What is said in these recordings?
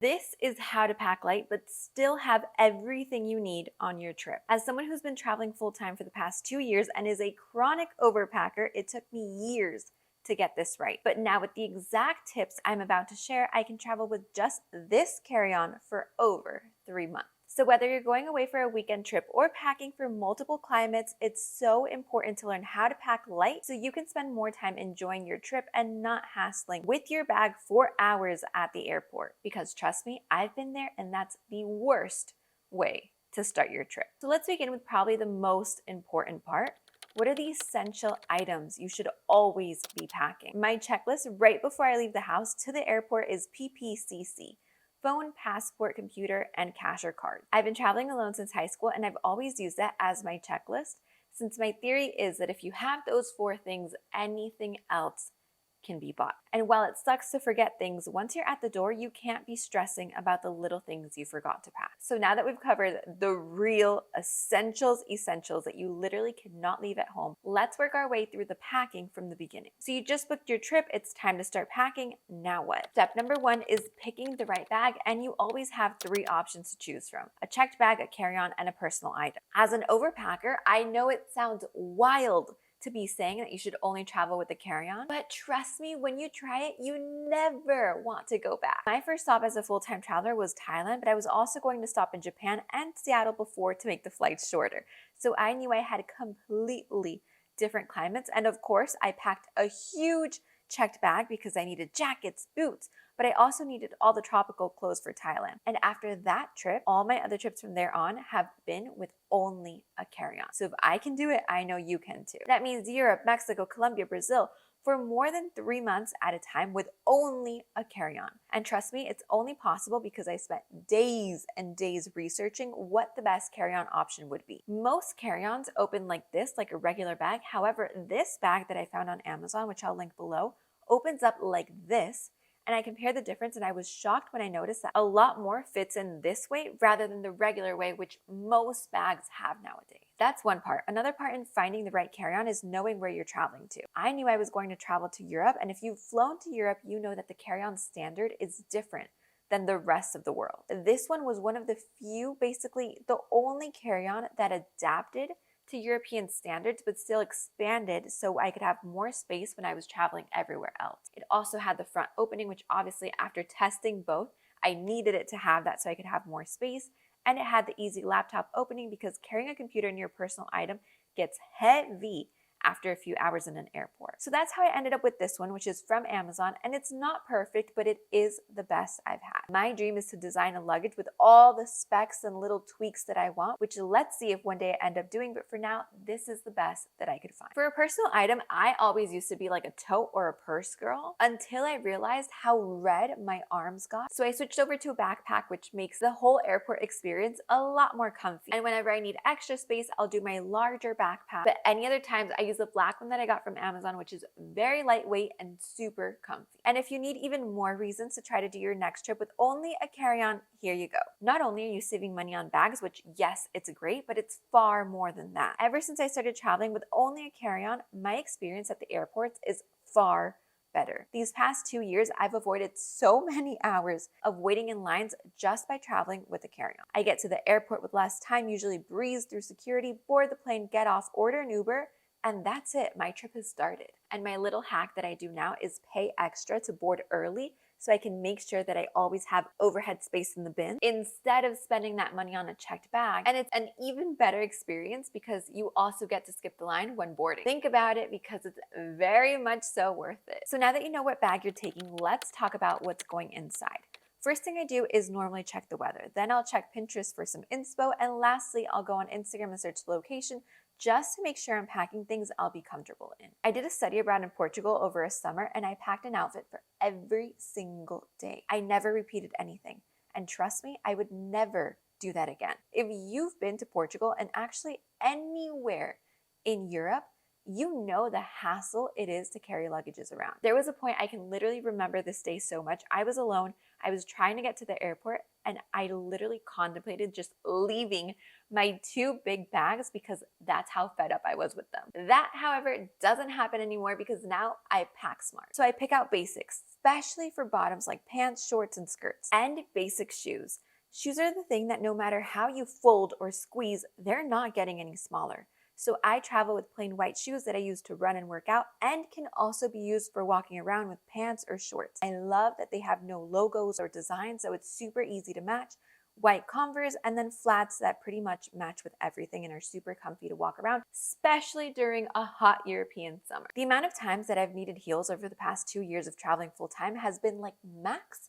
This is how to pack light but still have everything you need on your trip. As someone who's been traveling full time for the past 2 years and is a chronic overpacker, it took me years to get this right. But now, with the exact tips I'm about to share, I can travel with just this carry on for over 3 months. So, whether you're going away for a weekend trip or packing for multiple climates, it's so important to learn how to pack light so you can spend more time enjoying your trip and not hassling with your bag for hours at the airport. Because trust me, I've been there and that's the worst way to start your trip. So, let's begin with probably the most important part. What are the essential items you should always be packing? My checklist right before I leave the house to the airport is PPCC: phone, passport, computer, and cash or card. I've been traveling alone since high school and I've always used that as my checklist, since my theory is that if you have those four things, anything else can be bought. And while it sucks to forget things, once you're at the door, you can't be stressing about the little things you forgot to pack. So now that we've covered the real essentials that you literally cannot leave at home, let's work our way through the packing from the beginning. So you just booked your trip, it's time to start packing. Now what? Step number one is picking the right bag, and you always have three options to choose from: a checked bag, a carry-on, and a personal item. As an overpacker, I know it sounds wild to be saying that you should only travel with a carry-on, but trust me, when you try it, you never want to go back. My first stop as a full-time traveler was Thailand, but I was also going to stop in Japan and Seattle before to make the flights shorter. So I knew I had completely different climates, and of course, I packed a huge checked bag because I needed jackets, boots, but I also needed all the tropical clothes for Thailand. And after that trip, all my other trips from there on have been with only a carry-on. So if I can do it, I know you can too. That means Europe, Mexico, Colombia, Brazil, for more than 3 months at a time with only a carry-on. And trust me, it's only possible because I spent days and days researching what the best carry-on option would be. Most carry-ons open like this, like a regular bag. However, this bag that I found on Amazon, which I'll link below, opens up like this. And I compared the difference and I was shocked when I noticed that a lot more fits in this way rather than the regular way, which most bags have nowadays. That's one part. Another part in finding the right carry-on is knowing where you're traveling to. I knew I was going to travel to Europe, and if you've flown to Europe, you know that the carry-on standard is different than the rest of the world. This one was one of the few, basically the only carry-on that adapted to European standards, but still expanded so I could have more space when I was traveling everywhere else. It also had the front opening, which obviously after testing both, I needed it to have that so I could have more space. And it had the easy laptop opening because carrying a computer in your personal item gets heavy after a few hours in an airport. So that's how I ended up with this one, which is from Amazon, and it's not perfect, but it is the best I've had. My dream is to design a luggage with all the specs and little tweaks that I want, which let's see if one day I end up doing, but for now, this is the best that I could find. For a personal item, I always used to be like a tote or a purse girl until I realized how red my arms got. So I switched over to a backpack, which makes the whole airport experience a lot more comfy. And whenever I need extra space, I'll do my larger backpack, but any other times I use the black one that I got from Amazon, which is very lightweight and super comfy. And if you need even more reasons to try to do your next trip with only a carry-on, here you go. Not only are you saving money on bags, which yes, it's great, but it's far more than that. Ever since I started traveling with only a carry-on, my experience at the airports is far better. These past 2 years, I've avoided so many hours of waiting in lines just by traveling with a carry-on. I get to the airport with less time, usually breeze through security, board the plane, get off, order an Uber, and that's it. My trip has started. And my little hack that I do now is pay extra to board early so I can make sure that I always have overhead space in the bin instead of spending that money on a checked bag. And it's an even better experience because you also get to skip the line when boarding. Think about it because it's very much so worth it. So now that you know what bag you're taking, let's talk about what's going inside. First thing I do is normally check the weather. Then I'll check Pinterest for some inspo. And lastly, I'll go on Instagram and search the location just to make sure I'm packing things I'll be comfortable in. I did a study abroad in Portugal over a summer and I packed an outfit for every single day. I never repeated anything. And trust me, I would never do that again. If you've been to Portugal and actually anywhere in Europe, you know the hassle it is to carry luggages around. There was a point I can literally remember this day so much. I was alone. I was trying to get to the airport and I literally contemplated just leaving my 2 big bags because that's how fed up I was with them. That, however, doesn't happen anymore because now I pack smart. So I pick out basics, especially for bottoms like pants, shorts, and skirts, and basic shoes. Shoes are the thing that no matter how you fold or squeeze, they're not getting any smaller. So I travel with plain white shoes that I use to run and work out and can also be used for walking around with pants or shorts. I love that they have no logos or designs, so it's super easy to match. White Converse and then flats that pretty much match with everything and are super comfy to walk around, especially during a hot European summer. The amount of times that I've needed heels over the past 2 years of traveling full time has been like max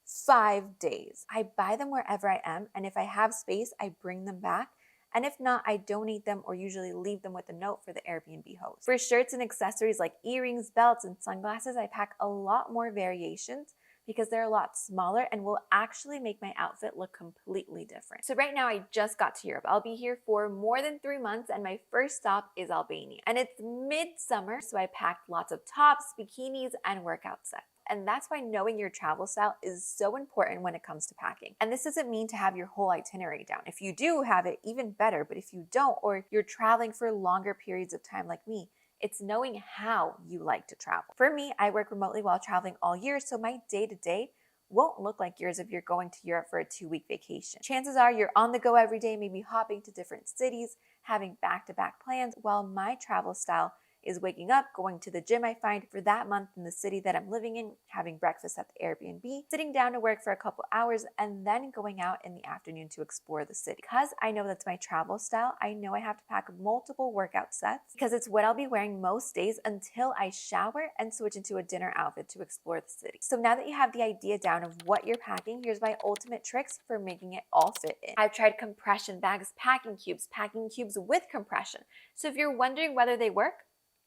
5 days. I buy them wherever I am, and if I have space, I bring them back. And if not, I donate them or usually leave them with a note for the Airbnb host. For shirts and accessories like earrings, belts, and sunglasses, I pack a lot more variations because they're a lot smaller and will actually make my outfit look completely different. So right now I just got to Europe. I'll be here for more than 3 months and my first stop is Albania. And it's midsummer, so I packed lots of tops, bikinis, and workout sets. And that's why knowing your travel style is so important when it comes to packing. And this doesn't mean to have your whole itinerary down. If you do have it, even better. But if you don't, or you're traveling for longer periods of time like me, it's knowing how you like to travel. For me, I work remotely while traveling all year, so my day-to-day won't look like yours if you're going to Europe for a 2-week vacation. Chances are you're on the go every day, maybe hopping to different cities, having back-to-back plans, while my travel style is waking up, going to the gym I find for that month in the city that I'm living in, having breakfast at the Airbnb, sitting down to work for a couple hours, and then going out in the afternoon to explore the city. Because I know that's my travel style, I know I have to pack multiple workout sets because it's what I'll be wearing most days until I shower and switch into a dinner outfit to explore the city. So now that you have the idea down of what you're packing, here's my ultimate tricks for making it all fit in. I've tried compression bags, packing cubes with compression. So if you're wondering whether they work,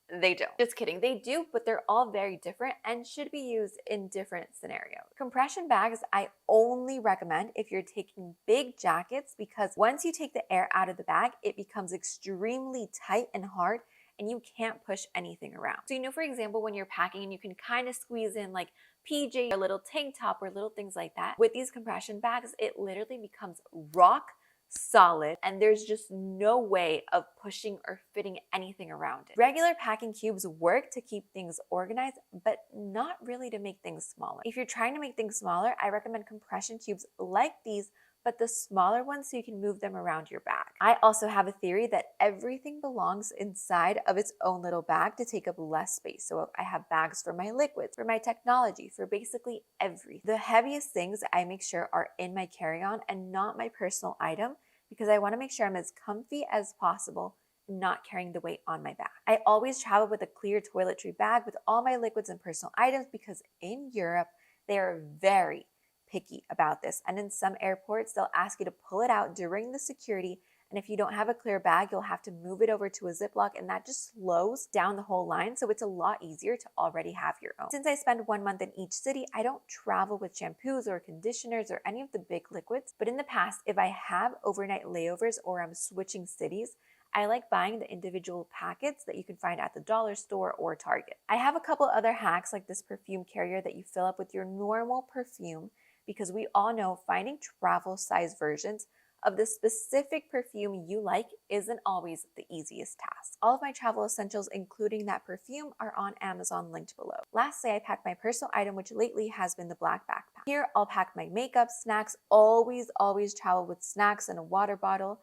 they don't. Just kidding. They do, but they're all very different and should be used in different scenarios. Compression bags, I only recommend if you're taking big jackets because once you take the air out of the bag, it becomes extremely tight and hard and you can't push anything around. So, for example, when you're packing and you can kind of squeeze in like PJ, a little tank top or little things like that. With these compression bags, it literally becomes rock solid and there's just no way of pushing or fitting anything around it. Regular packing cubes work to keep things organized, but not really to make things smaller. If you're trying to make things smaller, I recommend compression cubes like these, but the smaller ones so you can move them around your bag. I also have a theory that everything belongs inside of its own little bag to take up less space. So I have bags for my liquids, for my technology, for basically everything. The heaviest things I make sure are in my carry-on and not my personal item because I want to make sure I'm as comfy as possible, not carrying the weight on my back. I always travel with a clear toiletry bag with all my liquids and personal items because in Europe, they are very picky about this. And in some airports, they'll ask you to pull it out during the security. And if you don't have a clear bag, you'll have to move it over to a Ziploc and that just slows down the whole line. So it's a lot easier to already have your own. Since I spend 1 month in each city, I don't travel with shampoos or conditioners or any of the big liquids. But in the past, if I have overnight layovers or I'm switching cities, I like buying the individual packets that you can find at the dollar store or Target. I have a couple other hacks like this perfume carrier that you fill up with your normal perfume because we all know finding travel size versions of the specific perfume you like isn't always the easiest task. All of my travel essentials, including that perfume, are on Amazon linked below. Lastly, I packed my personal item, which lately has been the black backpack. Here, I'll pack my makeup, snacks, always travel with snacks and a water bottle,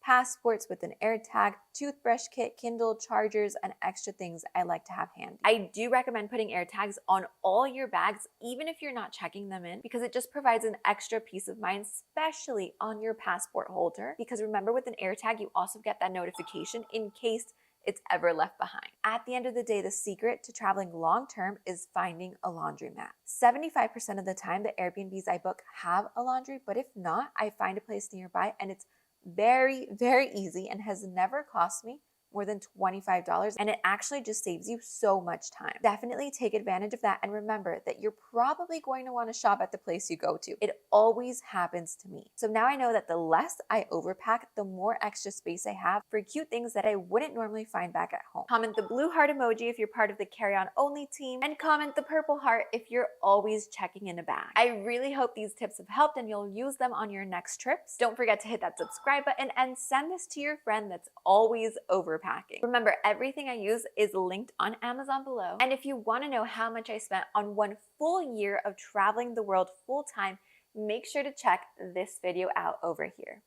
passports with an air tag, toothbrush kit, Kindle, chargers, and extra things I like to have handy. I do recommend putting air tags on all your bags, even if you're not checking them in, because it just provides an extra peace of mind, especially on your passport holder. Because remember, with an air tag, you also get that notification in case it's ever left behind. At the end of the day, the secret to traveling long-term is finding a laundromat. 75% of the time, the Airbnbs I book have a laundry, but if not, I find a place nearby and it's very easy and has never cost me more than $25, and it actually just saves you so much time. Definitely take advantage of that, and remember that you're probably going to want to shop at the place you go to. It always happens to me. So now I know that the less I overpack, the more extra space I have for cute things that I wouldn't normally find back at home. Comment the blue heart emoji if you're part of the carry-on only team, and comment the purple heart if you're always checking in a bag. I really hope these tips have helped and you'll use them on your next trips. Don't forget to hit that subscribe button and send this to your friend that's always overpacking. Remember, everything I use is linked on Amazon below. And if you want to know how much I spent on one full year of traveling the world full time, make sure to check this video out over here.